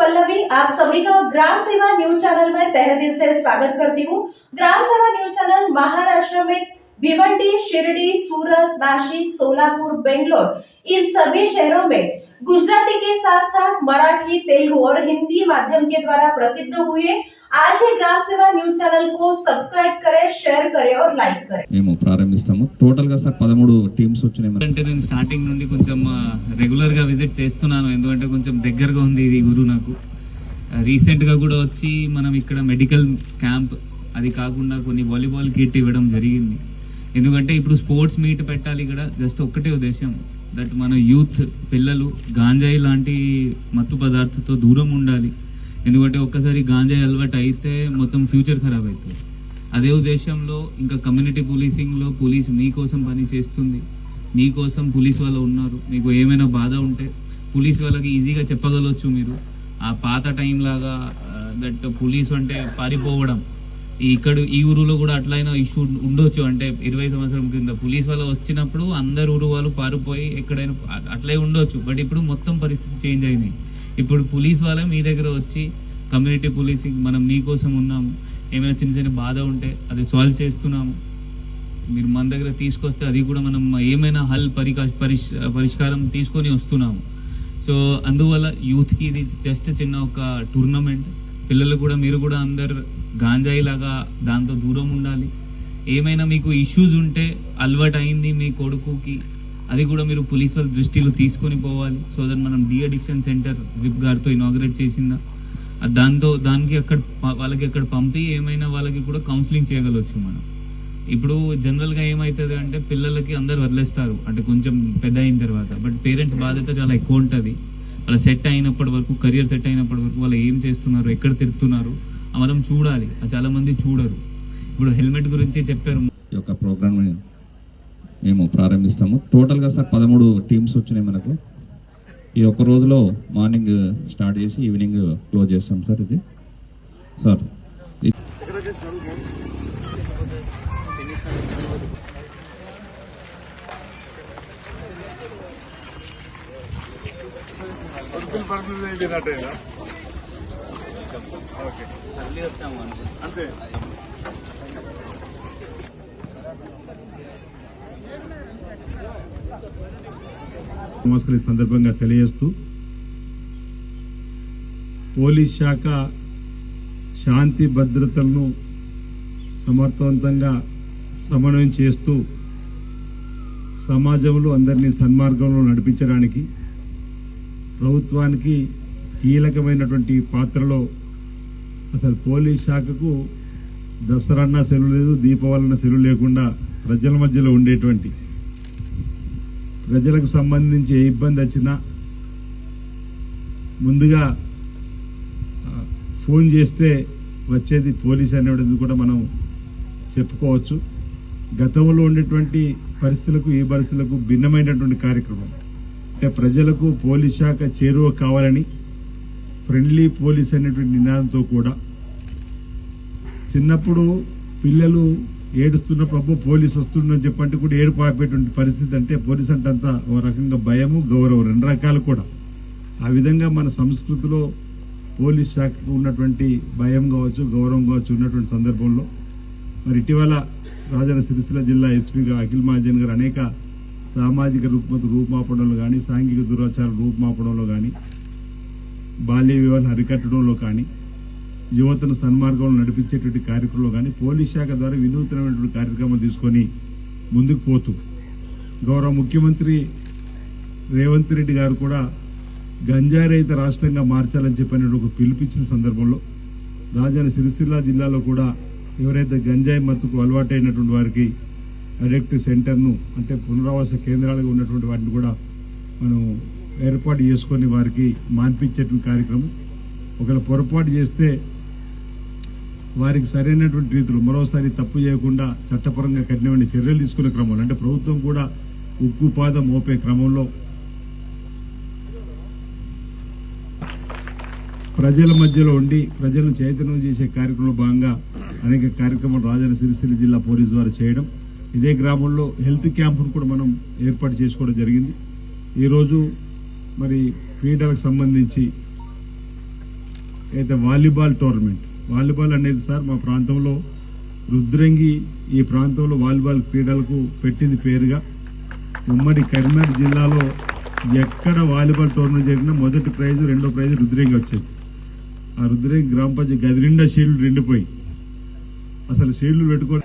पल्लवी, आप सभी का ग्राम सेवा न्यूज चैनल में तहे दिल से स्वागत करती हूँ। ग्राम सेवा न्यूज चैनल महाराष्ट्र में भिवंडी, शिरडी, सूरत, नासिक, सोलापुर, बेंगलोर इन सभी शहरों में गुजराती के साथ साथ मराठी, तेलुगु और हिंदी माध्यम के द्वारा प्रसिद्ध हुए। आज ही ग्राम सेवा न्यूज चैनल को सब्सक्राइब करें, शेयर करें और लाइक करें। మేము ప్రారంభిస్తాము టోటల్ గా సార్ 13 టీమ్స్ వచ్చాయి అంటే నేను స్టార్టింగ్ నుండి కొంచెం రెగ్యులర్ గా విజిట్ చేస్తున్నాను, ఎందుకంటే కొంచెం దగ్గరగా ఉంది ఇది ఊరు నాకు. రీసెంట్ గా కూడా వచ్చి మనం ఇక్కడ మెడికల్ క్యాంప్, అది కాకుండా కొన్ని వాలీబాల్ కిట్ ఇవ్వడం జరిగింది. ఎందుకంటే ఇప్పుడు స్పోర్ట్స్ మీట్ పెట్టాలి ఇక్కడ. జస్ట్ ఒక్కటే ఉద్దేశం, దట్ మన యూత్ పిల్లలు గాంజాయి లాంటి మత్తు పదార్థంతో దూరం ఉండాలి. ఎందుకంటే ఒక్కసారి గాంజాయి అలవాటు అయితే మొత్తం ఫ్యూచర్ ఖరాబ్ అవుతుంది. అదే ఉద్దేశంలో ఇంకా కమ్యూనిటీ పోలీసింగ్లో పోలీస్ మీకోసం పని చేస్తుంది, మీకోసం పోలీస్ వాళ్ళు ఉన్నారు. మీకు ఏమైనా బాధ ఉంటే పోలీస్ వాళ్ళకి ఈజీగా చెప్పగలవచ్చు. మీరు ఆ పాత టైం లాగా దట్ పోలీసు అంటే పారిపోవడం, ఇక్కడ ఈ ఊరులో కూడా అట్లయినా ఇష్యూ ఉండొచ్చు. అంటే 20 సంవత్సరం కింద పోలీస్ వాళ్ళు వచ్చినప్పుడు అందరు ఊరు వాళ్ళు పారిపోయి ఎక్కడైనా అట్లే ఉండొచ్చు. బట్ ఇప్పుడు మొత్తం పరిస్థితి చేంజ్ అయింది. ఇప్పుడు పోలీస్ వాళ్ళే మీ దగ్గర వచ్చి కమ్యూనిటీ పోలీసింగ్, మనం మీకోసం ఉన్నాము, ఏమైనా చిన్న చిన్న బాధ ఉంటే అది సాల్వ్ చేస్తున్నాము, మీరు మన దగ్గర తీసుకొస్తే అది కూడా మనం ఏమైనా పరిష్కారం తీసుకొని వస్తున్నాము. సో అందువల్ల యూత్కి ఇది జస్ట్ చిన్న ఒక టూర్నమెంట్. పిల్లలు కూడా, మీరు కూడా అందరు గాంజాయి లాగా దాంతో దూరం ఉండాలి. ఏమైనా మీకు ఇష్యూస్ ఉంటే అలవాటు అయింది మీ కొడుకుకి, అది కూడా మీరు పోలీస్ వాళ్ళ దృష్టిలో తీసుకొని పోవాలి. సో దట్ మనం డి అడిక్షన్ సెంటర్ విప్ గారితో ఇనాగ్రేట్ చేసిందా, దానికి అక్కడ వాళ్ళకి అక్కడ పంపి ఏమైనా వాళ్ళకి కూడా కౌన్సిలింగ్ చేయగలవచ్చు మనం. ఇప్పుడు జనరల్గా ఏమవుతుంది అంటే పిల్లలకి అందరు వదిలేస్తారు అంటే కొంచెం పెద్ద అయిన తర్వాత. బట్ పేరెంట్స్ బాధ్యత చాలా ఎక్కువ ఉంటుంది. వాళ్ళ సెట్ అయినప్పటి వరకు, కెరియర్ సెట్ అయినప్పటి వరకు వాళ్ళు ఏం చేస్తున్నారు, ఎక్కడ తిరుగుతున్నారు మనం చూడాలి. అది చాలా మంది చూడరు. ఇప్పుడు హెల్మెట్ గురించి చెప్పారు. ఈ యొక్క ప్రోగ్రామ్ మేము ప్రారంభిస్తాము. టోటల్ గా సార్ 13 టీమ్స్ వచ్చినాయి మనకు. ఈ ఒక్క రోజులో మార్నింగ్ స్టార్ట్ చేసి ఈవినింగ్ క్లోజ్ చేస్తాం సార్. ఇది సార్ అంతే. నమస్కారం. ఈ సందర్భంగా తెలియజేస్తూ, పోలీస్ శాఖ శాంతి భద్రతలను సమర్థవంతంగా సమన్వయం చేస్తూ సమాజంలో అందరినీ సన్మార్గంలో నడిపించడానికి ప్రభుత్వానికి కీలకమైనటువంటి పాత్రలో అసలు పోలీస్ శాఖకు దసరా సెలవు లేదు, దీపావళి సెలవు లేకుండా ప్రజల మధ్యలో ఉండేటువంటి, ప్రజలకు సంబంధించి ఏ ఇబ్బంది వచ్చినా ముందుగా ఫోన్ చేస్తే వచ్చేది పోలీస్ అనేది కూడా మనం చెప్పుకోవచ్చు. గతంలో ఉండేటువంటి పరిస్థితులకు ఈ పరిస్థితులకు భిన్నమైనటువంటి కార్యక్రమం. అంటే ప్రజలకు పోలీస్ శాఖ చేరువ కావాలని ఫ్రెండ్లీ పోలీస్ అనేటువంటి నినాదంతో కూడా చిన్నప్పుడు పిల్లలు ఏడుస్తున్నప్పుడు అబ్బో పోలీసు వస్తుందని చెప్పంటే కూడా ఏడుపు ఆపేటువంటి పరిస్థితి. అంటే పోలీస్ అంటే అంతా ఒక రకంగా భయము, గౌరవం, 2 రకాలు కూడా. ఆ విధంగా మన సంస్కృతిలో పోలీస్ శాఖకు ఉన్నటువంటి భయం కావచ్చు, గౌరవం కావచ్చు ఉన్నటువంటి సందర్భంలో మరి ఇటీవల రాజన్న సిరిసిల్ల జిల్లా ఎస్పీగా అఖిల్ మహాజన్ గారు అనేక సామాజిక రుగ్మత రూపుమాపడంలో కానీ, సాంఘిక దురాచార రూపుమాపడంలో కానీ, బాల్య వివాహాలు అరికట్టడంలో కానీ, యువతను సన్మార్గంలో నడిపించేటువంటి కార్యక్రమంలో కానీ పోలీస్ శాఖ ద్వారా వినూత్నమైనటువంటి కార్యక్రమం తీసుకొని ముందుకు పోతూ గౌరవ ముఖ్యమంత్రి రేవంత్ రెడ్డి గారు కూడా గంజాయి రహిత రాష్ట్రంగా మార్చాలని చెప్పిన ఒక పిలుపిచ్చిన సందర్భంలో రాజన్న సిరిసిల్ల జిల్లాలో కూడా ఎవరైతే గంజాయి మత్తుకు అలవాటైనటువంటి వారికి అడిక్టివ్ సెంటర్ను, అంటే పునరావాస కేంద్రాలుగా ఉన్నటువంటి వాటిని కూడా మనం ఏర్పాటు చేసుకొని వారికి మాన్పించేటువంటి కార్యక్రమం. ఒకవేళ పొరపాటు చేస్తే వారికి సరైనటువంటి రీతిలో మరోసారి తప్పు చేయకుండా చట్టపరంగా కఠినమైన చర్యలు తీసుకునే క్రమంలో, అంటే ప్రభుత్వం కూడా ఉక్కుపాదం మోపే క్రమంలో ప్రజల మధ్యలో ఉండి ప్రజలను చైతన్యం చేసే కార్యక్రమంలో భాగంగా అనేక కార్యక్రమాలు రాజన్న సిరిసిల్ల జిల్లా పోలీసు ద్వారా చేయడం. ఇదే గ్రామంలో హెల్త్ క్యాంపును కూడా మనం ఏర్పాటు చేసుకోవడం జరిగింది. ఈరోజు మరి క్రీడలకు సంబంధించి అయితే వాలీబాల్ టోర్నమెంట్. వాలీబాల్ అనేది సార్ మా ప్రాంతంలో రుద్రంగి ఈ ప్రాంతంలో వాలీబాల్ క్రీడలకు పెట్టింది పేరుగా. ఉమ్మడి కరీంనగర్ జిల్లాలో ఎక్కడ వాలీబాల్ టోర్నమెంట్ జరిగినా మొదటి ప్రైజు రెండో ప్రైజు రుద్రంగి వచ్చేది. ఆ రుద్రంగి గ్రామ పంచాయతీ గది నిండా షీల్డ్లు నిండిపోయి అసలు షీల్డ్లు పెట్టుకొని